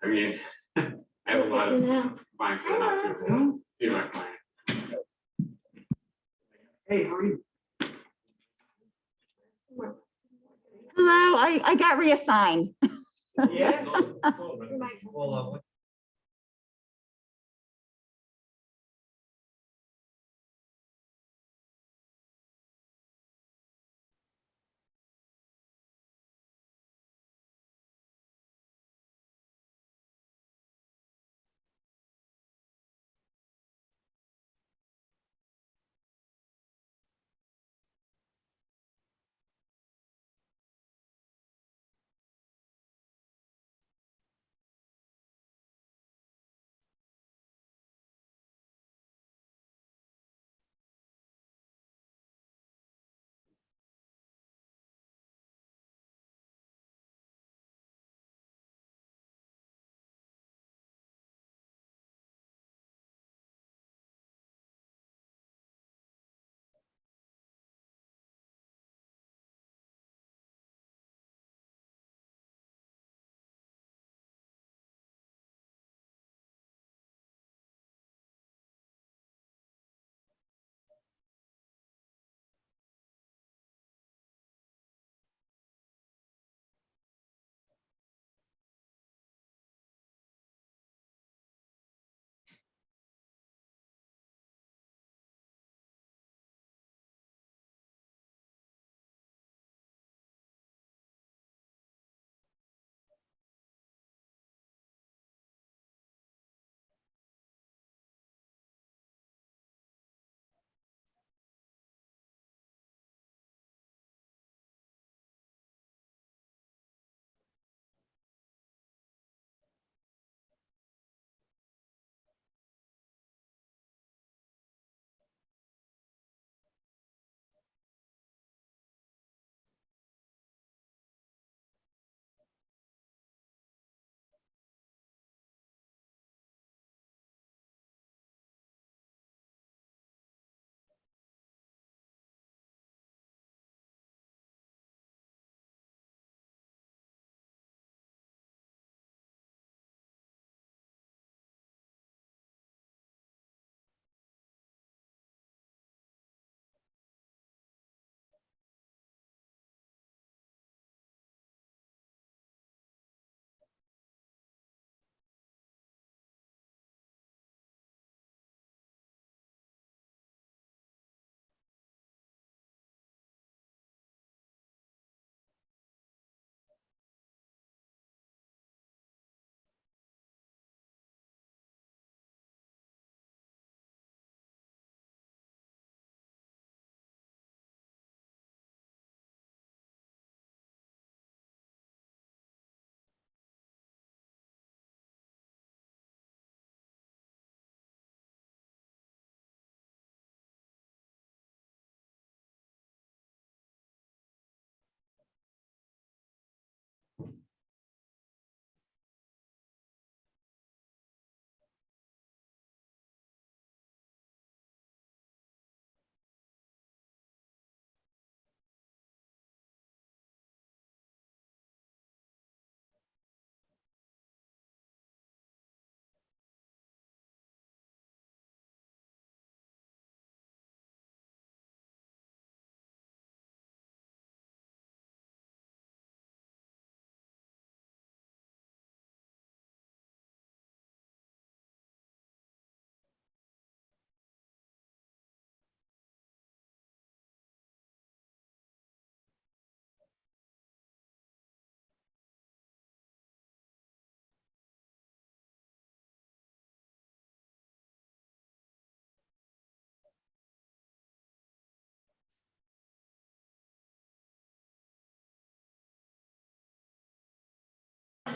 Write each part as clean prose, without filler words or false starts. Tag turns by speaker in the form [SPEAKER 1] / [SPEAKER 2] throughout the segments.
[SPEAKER 1] I mean, I have a lot of clients that are not too be my client. Hey, how are you?
[SPEAKER 2] Hello, I got reassigned.
[SPEAKER 1] Yes.
[SPEAKER 3] Well,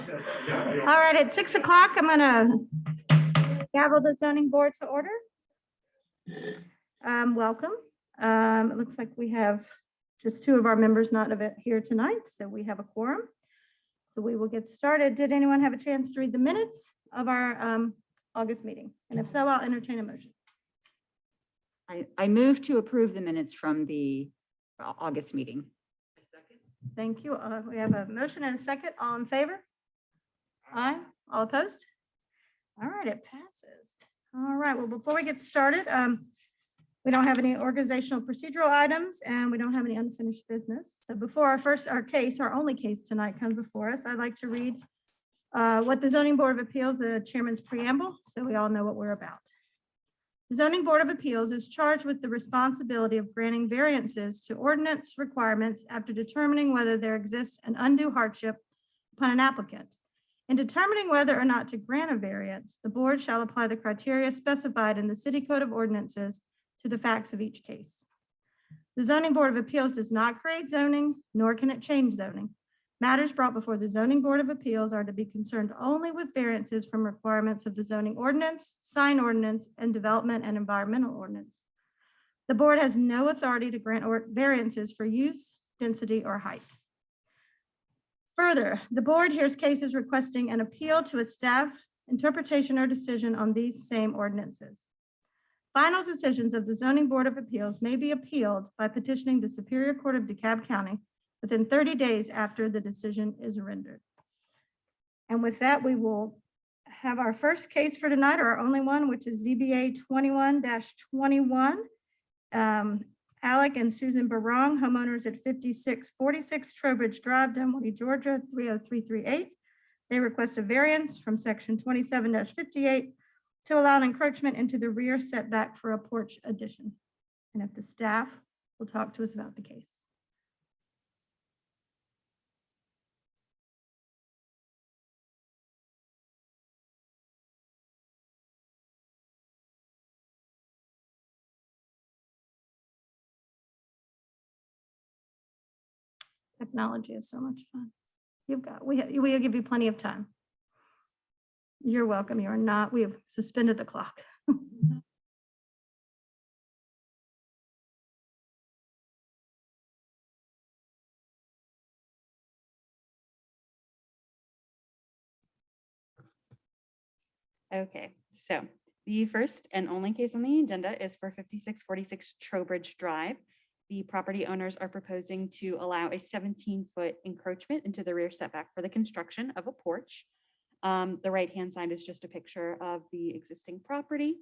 [SPEAKER 2] All right, at 6 o'clock, I'm gonna gavel the zoning board to order. Welcome. It looks like we have just two of our members not here tonight, so we have a quorum. So we will get started. Did anyone have a chance to read the minutes of our August meeting? And if so, I'll entertain a motion.
[SPEAKER 4] I move to approve the minutes from the August meeting.
[SPEAKER 2] Thank you. We have a motion and a second. All in favor? Aye. All opposed? All right, it passes. All right, well, before we get started, we don't have any organizational procedural items and we don't have any unfinished business. So before our only case tonight comes before us, I'd like to read what the Zoning Board of Appeals, the chairman's preamble, so we all know what we're about. The Zoning Board of Appeals is charged with the responsibility of granting variances to ordinance requirements after determining whether there exists an undue hardship upon an applicant. In determining whether or not to grant a variance, the board shall apply the criteria specified in the City Code of Ordinances to the facts of each case. The Zoning Board of Appeals does not create zoning, nor can it change zoning. Matters brought before the Zoning Board of Appeals are to be concerned only with variances from requirements of the zoning ordinance, sign ordinance, and development and environmental ordinance. The board has no authority to grant variances for use, density, or height. Further, the board hears cases requesting an appeal to a staff interpretation or decision on these same ordinances. Final decisions of the Zoning Board of Appeals may be appealed by petitioning the Superior Court of DeKalb County within 30 days after the decision is rendered. And with that, we will have our first case for tonight, or our only one, which is ZBA 21-21. Alec and Susan Barong, homeowners at 5646 Trowbridge Drive, Dunwoody, Georgia, 30338. They request a variance from section 27-58 to allow an encroachment into the rear setback for a porch addition. And if the staff will talk to us about the case. Technology is so much fun. We'll give you plenty of time. You're welcome. You are not. We have suspended the clock.
[SPEAKER 4] Okay, so the first and only case on the agenda is for 5646 Trowbridge Drive. The property owners are proposing to allow a 17-foot encroachment into the rear setback for the construction of a porch. The right-hand side is just a picture of the existing property.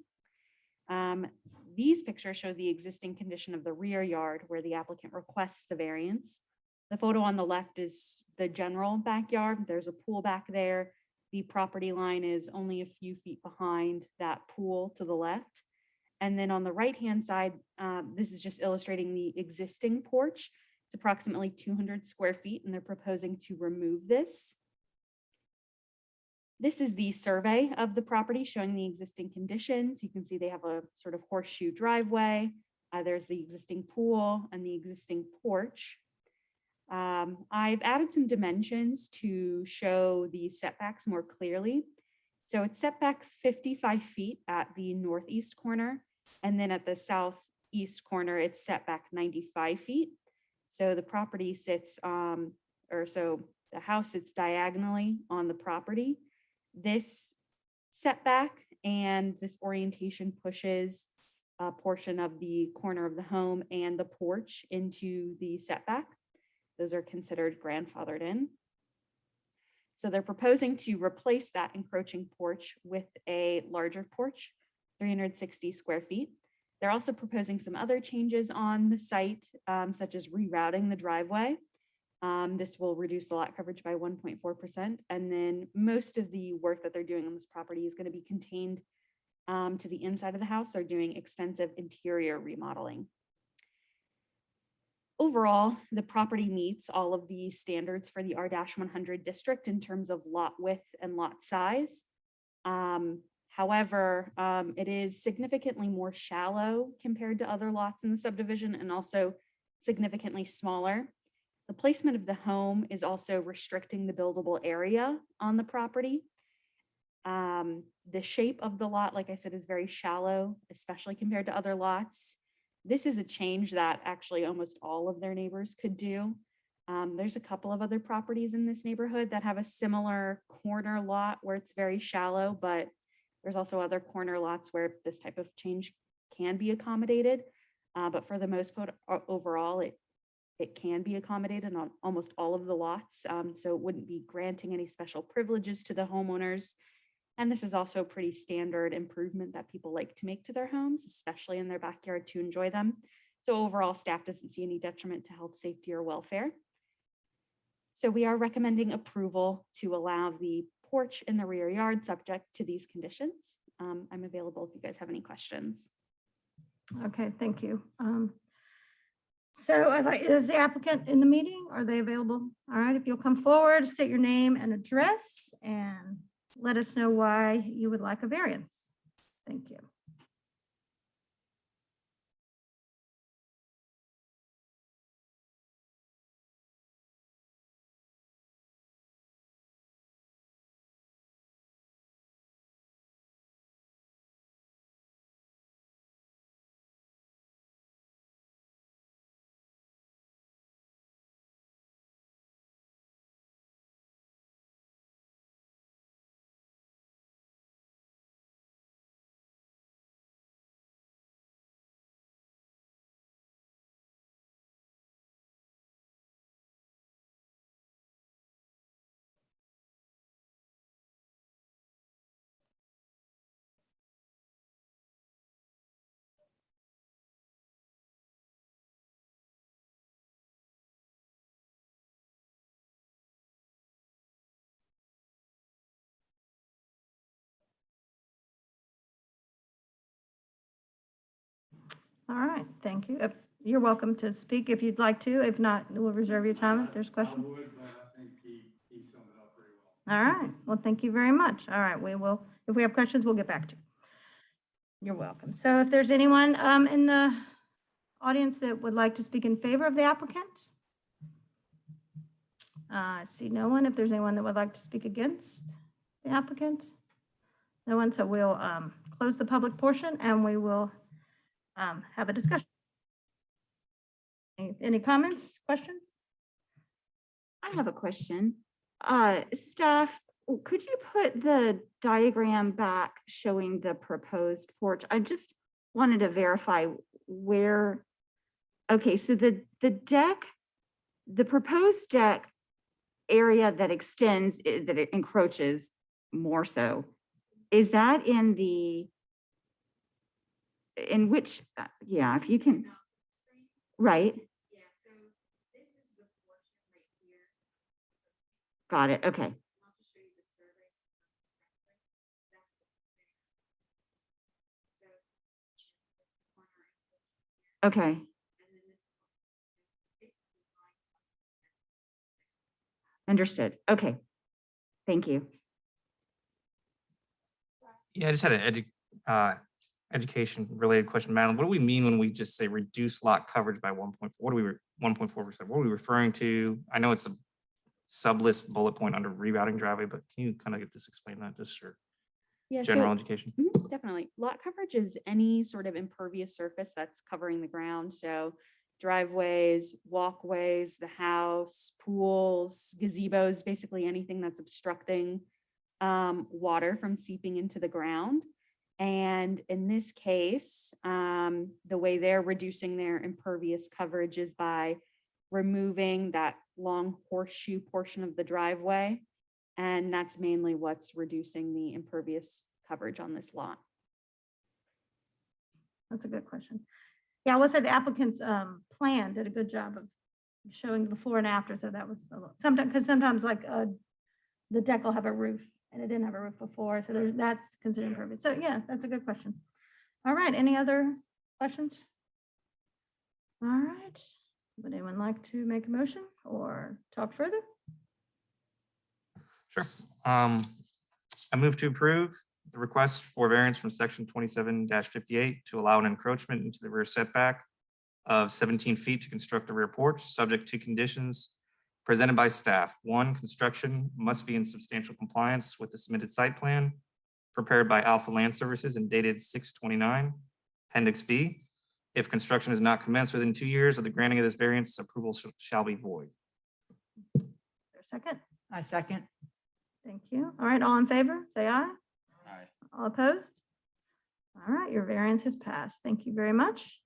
[SPEAKER 4] These pictures show the existing condition of the rear yard where the applicant requests the variance. The photo on the left is the general backyard. There's a pool back there. The property line is only a few feet behind that pool to the left. And then on the right-hand side, this is just illustrating the existing porch. It's approximately 200 square feet, and they're proposing to remove this. This is the survey of the property showing the existing conditions. You can see they have a sort of horseshoe driveway. There's the existing pool and the existing porch. I've added some dimensions to show the setbacks more clearly. So it's set back 55 feet at the northeast corner, and then at the southeast corner, it's set back 95 feet. So the property sits, the house sits diagonally on the property. This setback and this orientation pushes a portion of the corner of the home and the porch into the setback. Those are considered grandfathered in. So they're proposing to replace that encroaching porch with a larger porch, 360 square feet. They're also proposing some other changes on the site, such as rerouting the driveway. This will reduce the lot coverage by 1.4%. And then most of the work that they're doing on this property is going to be contained to the inside of the house. They're doing extensive interior remodeling. Overall, the property meets all of the standards for the R-100 district in terms of lot width and lot size. However, it is significantly more shallow compared to other lots in the subdivision and also significantly smaller. The placement of the home is also restricting the buildable area on the property. The shape of the lot, like I said, is very shallow, especially compared to other lots. This is a change that actually almost all of their neighbors could do. There's a couple of other properties in this neighborhood that have a similar corner lot where it's very shallow, but there's also other corner lots where this type of change can be accommodated. But for the most part, overall, it can be accommodated on almost all of the lots. So it wouldn't be granting any special privileges to the homeowners. And this is also a pretty standard improvement that people like to make to their homes, especially in their backyard to enjoy them. So overall, staff doesn't see any detriment to health, safety, or welfare. So we are recommending approval to allow the porch in the rear yard subject to these conditions. I'm available if you guys have any questions.
[SPEAKER 2] Okay, thank you. So is the applicant in the meeting? Are they available? All right, if you'll come forward, state your name and address and let us know why you would like a variance. Thank you. All right, thank you. You're welcome to speak if you'd like to. If not, we'll reserve your time if there's questions.
[SPEAKER 1] I would, but I think he summed it up pretty well.
[SPEAKER 2] All right, well, thank you very much. All right, we will, if we have questions, we'll get back to you. You're welcome. So if there's anyone in the audience that would like to speak in favor of the applicant? I see no one. If there's anyone that would like to speak against the applicant? No one, so we'll close the public portion and we will have a discussion. Any comments, questions?
[SPEAKER 5] I have a question. Staff, could you put the diagram back showing the proposed porch? I just wanted to verify where, okay, so the deck, the proposed deck area that extends, that it encroaches more so, is that in which, yeah, if you can, right? Got it, okay. Okay. Understood, okay. Thank you.
[SPEAKER 3] Yeah, I just had an education related question, Madeline. What do we mean when we just say reduce lot coverage by 1.4? What do we 1.4%? What are we referring to? I know it's a sub-list bullet point under rerouting driveway, but can you kind of just explain that just for general education?
[SPEAKER 4] Definitely. Lot coverage is any sort of impervious surface that's covering the ground. So driveways, walkways, the house, pools, gazebos, basically anything that's obstructing water from seeping into the ground. And in this case, the way they're reducing their impervious coverage is by removing that long horseshoe portion of the driveway. And that's mainly what's reducing the impervious coverage on this lot.
[SPEAKER 2] That's a good question. Yeah, I would say the applicant's plan did a good job of showing the before and after. So that was sometimes, because sometimes like the deck will have a roof and it didn't have a roof before. So that's considered impervious. So yeah, that's a good question. All right, any other questions? All right, would anyone like to make a motion or talk further?
[SPEAKER 3] Sure. I move to approve the request for variance from section 27-58 to allow an encroachment into the rear setback of 17 feet to construct a rear porch, subject to conditions presented by staff. One, construction must be in substantial compliance with the submitted site plan prepared by Alpha Land Services and dated 6/29. Appendix B, if construction is not commenced within 2 years of the granting of this variance, approval shall be void.
[SPEAKER 2] Is there a second?
[SPEAKER 6] I second.
[SPEAKER 2] Thank you. All right, all in favor, say aye.
[SPEAKER 1] Aye.
[SPEAKER 2] All opposed? All right, your variance has passed. Thank you very much.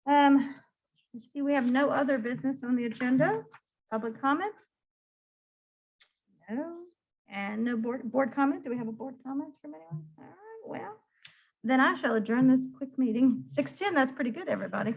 [SPEAKER 2] You see, we have no other business on the agenda. Public comment? No. And no board comment? Do we have a board comment from anyone? All right, well, then I shall adjourn this quick meeting. 6:10, that's pretty good, everybody.